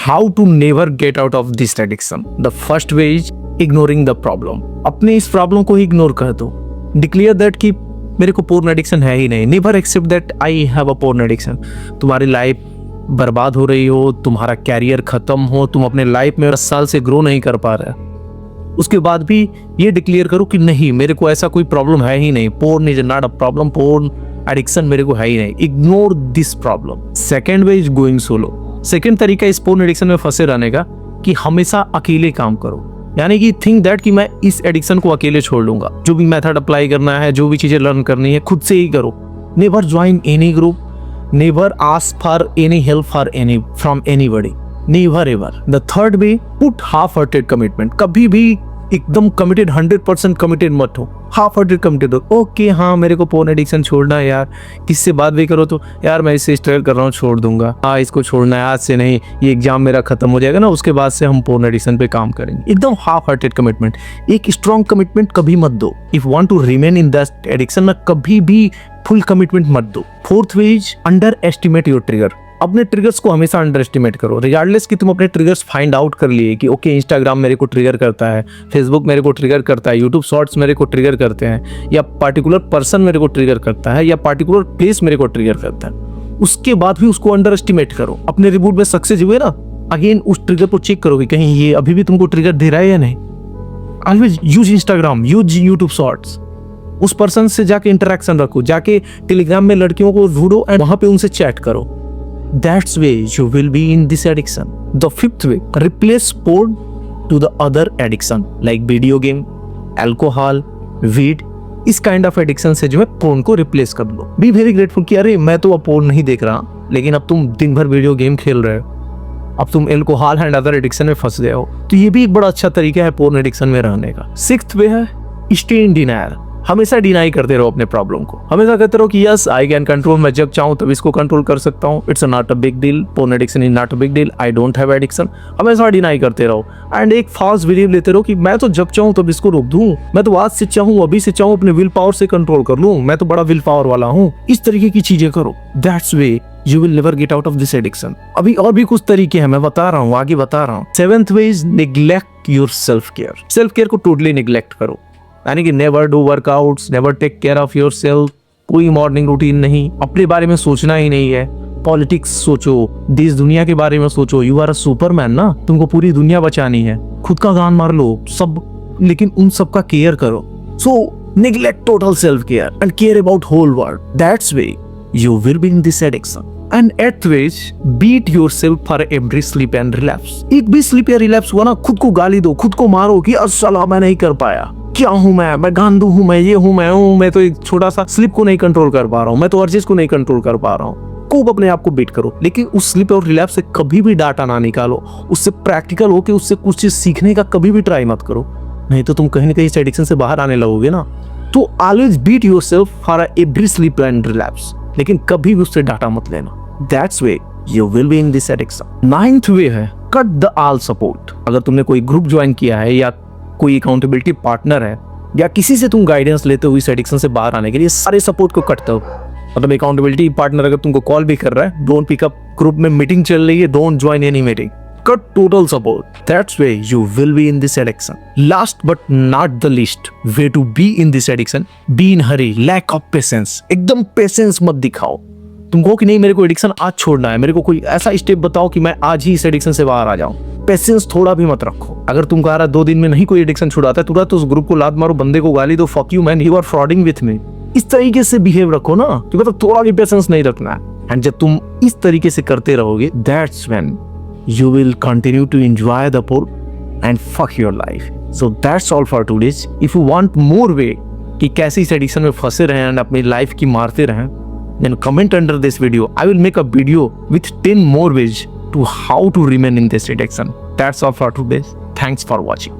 How to never get out of this addiction? The first way is ignoring the problem. अपने इस problem को ignore कर दो. Declare that कि मेरे को पोर्न एडिक्शन है ही नहीं. Never accept that I have a porn addiction. तुम्हारी लाइफ बर्बाद हो रही हो, तुम्हारा कैरियर खत्म हो, तुम अपने लाइफ में 10 साल से ग्रो नहीं कर पा रहे, उसके बाद भी ये डिक्लेयर करो कि नहीं, मेरे को ऐसा कोई प्रॉब्लम है ही नहीं. Porn is not a problem, porn addiction मेरे को है ही नहीं. Ignore this problem. Second way is going solo. Second तरीका इस पोर्न एडिक्शन में फंसे रहने का कि हमेशा अकेले काम करो. यानी कि थिंक दैट कि मैं इस एडिक्शन को अकेले छोड़ लूंगा. जो भी मेथड अप्लाई करना है, जो भी चीजें लर्न करनी है, खुद से ही करो. Never join any group, never ask for any help for any from anybody, never ever. The third way, put half hearted commitment. कभी भी एकदम कमिटेड 100% कमिटेड मत हो. हाफ हार्टेड कमिटेड हो. ओके हाँ, मेरे को पोर्न एडिक्शन छोड़ना है यार. किससे बात भी करो तो यार मैं इससे स्ट्रगल कर रहा हूँ, छोड़ दूंगा. हाँ, इसको छोड़ना है, आज से नहीं, ये एग्जाम मेरा खत्म हो जाएगा ना, उसके बाद से हम पोर्न एडिक्शन पे काम करेंगे. एकदम हाफ हार्टेड कमिटमेंट. एक स्ट्रॉन्ग कमिटमेंट कभी मत दो. If want to remain in that addiction में कभी भी फुल कमिटमेंट मत दो. Fourth way is underestimate your trigger. अपने ट्रिगर्स को हमेशा अंडर एस्टिमेट करो. रिगार्डलेस कि तुम अपने ट्रिगर्स फाइंड आउट कर लिए कि ओके, इंस्टाग्राम मेरे को ट्रिगर करता है, फेसबुक मेरे को ट्रिगर करता है, यूट्यूब शॉर्ट्स मेरे को ट्रिगर करते हैं, या पर्टिकुलर पर्सन मेरे को ट्रिगर करता है, या पर्टिकुलर प्लेस मेरे को ट्रिगर करता है. उसके बाद भी उसको अंडर एस्टिमेट करो. अपने रिबूट में सक्सेस हुए ना, अगेन उस ट्रिगर को चेक करो कि कहीं ये अभी भी तुमको ट्रिगर दे रहा है या नहीं. Always use Instagram, use YouTube shorts. उस पर्सन से जाके इंटरेक्शन रखो. जाके टेलीग्राम में लड़कियों को ढूंढो एंड वहां पे उनसे चैट करो. That's way you will be in this addiction. The fifth way, replace porn to the other addiction like video game, alcohol, weed. इस काइंड ऑफ एडिक्शन से जो है पोर्न को रिप्लेस कर लो. बी वेरी ग्रेटफुल कि अरे मैं तो अब पोर्न नहीं देख रहा, लेकिन अब तुम दिन भर वीडियो गेम खेल रहे हो, अब तुम एल्कोहल एंड अदर एडिक्शन में फंस गए हो. तो ये भी एक बड़ा अच्छा तरीका है पोर्न एडिक्शन में रहने का. सिक्स्थ वे है स्टे इन डिनायर. हमेशा डिनाई करते रहो अपने प्रॉब्लम को. हमेशा कहते रहो कि यस आई कैन कंट्रोल, मैं जब चाहूँ तब इसको कंट्रोल कर सकता हूँ. It's not a big deal, porn addiction is not a big deal, I don't have addiction. हमेशा डिनाई करते रहो एंड एक फॉल्स बिलीव लेते रहो कि मैं तो जब चाहूँ तब इसको रोक दूँ, मैं तो आज से चाहूँ अभी से चाहूँ अपने विल पावर से कंट्रोल कर लूँ, मैं तो बड़ा विल पावर वाला हूँ. इस तरीके की चीजें करो. That's way you will never get out of this addiction. अभी और भी कुछ तरीके हैं, मैं बता रहा हूँ, आगे बता रहा हूँ. Seventh way is neglect your self care. Self care को टोटली नेग्लेक्ट करो. यानी कि never do workouts, never take care of yourself. कोई मॉर्निंग रूटीन नहीं, अपने बारे में सोचना ही नहीं है. पॉलिटिक्स सोचो, देश दुनिया के बारे में सोचो. यू आर अ सुपरमैन ना, तुमको पूरी दुनिया बचानी है. खुद का गान मार लो सब, लेकिन उन सब का केयर करो. So neglect total self care and care about whole world. That's way you will be in this addiction. And eighth way is beat yourself for every slip and relapse. एक भी स्लिप या relapse हुआ ना, खुद को गाली दो, खुद को मारो कि अस्सला मैं नहीं कर पाया, क्या हूँ मैं गांडू हूँ, मैं ये हूँ, मैं तो एक छोटा सा स्लिप को नहीं कंट्रोल कर पा रहा हूँ, मैं तो हर चीज को नहीं कंट्रोल कर पा रहा हूँ. खूब अपने आप को बीट करो, लेकिन उस स्लिप और रिलैप्स से कभी भी डाटा ना निकालो. उससे प्रैक्टिकल हो कि उससे कुछ चीज सीखने का कभी भी ट्राई मत करो, नहीं तो तुम कहीं ना कहीं इस एडिक्शन से बाहर आने लगोगे ना. तो always beat yourself for every slip and relapse, लेकिन कभी भी उससे डाटा मत लेना. That's way you will be in this addiction. Ninth way है कट द ऑल सपोर्ट. अगर तुमने कोई ग्रुप ज्वाइन किया है या कोई अकाउंटेबिलिटी पार्टनर है या किसी से तुम गाइडेंस लेते हो इस एडिक्शन से बाहर आने के लिए, सारे सपोर्ट को कट दो. मतलब अकाउंटेबिलिटी पार्टनर अगर तुमको कॉल भी कर रहा है, डोंट पिक अप. ग्रुप में मीटिंग चल रही है, don't join any meeting. Cut total support. That's way you will be in this addiction. Last but not the least way to be in this addiction, be in hurry, lack of patience. एकदम patience मत दिखाओ. तुम कहो कि नहीं मेरे को addiction आज छोड़ना है, मेरे को कोई ऐसा स्टेप बताओ कि मैं आज ही इस एडिक्शन से बाहर आ जाऊं. पेशेंस थोड़ा भी मत रखो. अगर तुम कह रहा 2 दिन में नहीं कोई एडिक्शन छुड़ाता है, तुरंत उस ग्रुप को लात मारो, बंदे को गाली दो, fuck you man, you are frauding with me. इस तरीके से बिहेव रखो ना, क्योंकि थोड़ा भी पेशेंस नहीं रखना है. एंड जब तुम इस तरीके से करते रहोगे, that's when you will continue to enjoy the porn and fuck your life. So that's all for today. If you want more way कि कैसे इस एडिक्शन में फंसे रहें और अपनी लाइफ की मारते रहें, then comment under this video. I will make a video with 10 more ways to how to remain in this addiction. That's all for today. Thanks for watching.